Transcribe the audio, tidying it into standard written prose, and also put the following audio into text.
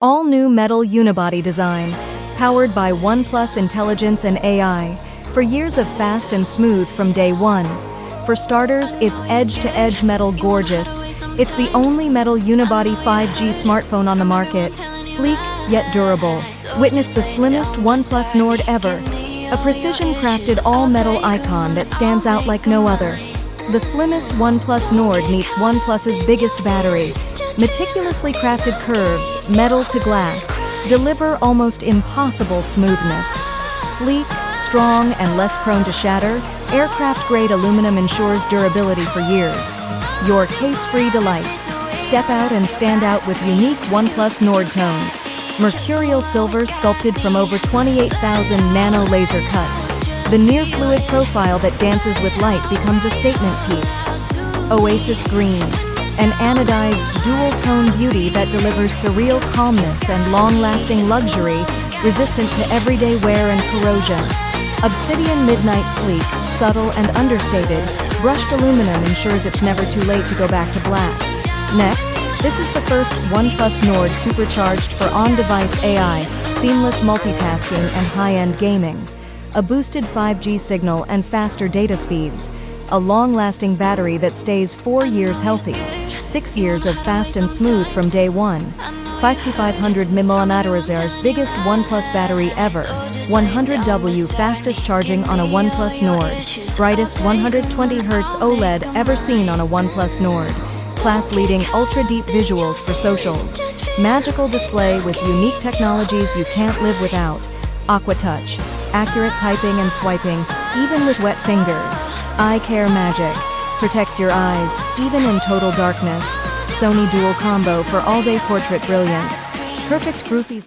All-new metal unibody design, powered by OnePlus intelligence and AI, for years of fast and smooth from day one. For starters, it's edge-to-edge metal gorgeous. It's the only metal unibody 5G smartphone on the market, sleek yet durable. Witness the slimmest OnePlus Nord ever, a precision-crafted all-metal icon that stands out like no other. The slimmest OnePlus Nord meets OnePlus's biggest battery. Meticulously crafted curves, metal to glass, deliver almost impossible smoothness. Sleek, strong, and less prone to shatter, aircraft-grade aluminum ensures durability for years. Your case-free delight. Step out and stand out with unique OnePlus Nord tones. Mercurial silver sculpted from over 28,000 nano laser cuts. The near-fluid profile that dances with light becomes a statement piece. Oasis green, an anodized dual-tone beauty that delivers surreal calmness and long-lasting luxury, resistant to everyday wear and corrosion. Obsidian midnight sleek, subtle and understated, brushed aluminum ensures it's never too late to go back to black. Next, this is the first OnePlus Nord supercharged for on-device AI, seamless multitasking and high-end gaming. A boosted 5G signal and faster data speeds. A long-lasting battery that stays 4 years healthy. 6 years of fast and smooth from day one. 5500 mAh's biggest OnePlus battery ever. 100W fastest charging on a OnePlus Nord. Brightest 120Hz OLED ever seen on a OnePlus Nord. Class-leading ultra-deep visuals for socials. Magical display with unique technologies you can't live without. Aqua Touch. Accurate typing and swiping, even with wet fingers. Eye Care Magic. Protects your eyes, even in total darkness. Sony Dual Combo for all-day portrait brilliance. Perfect groupies.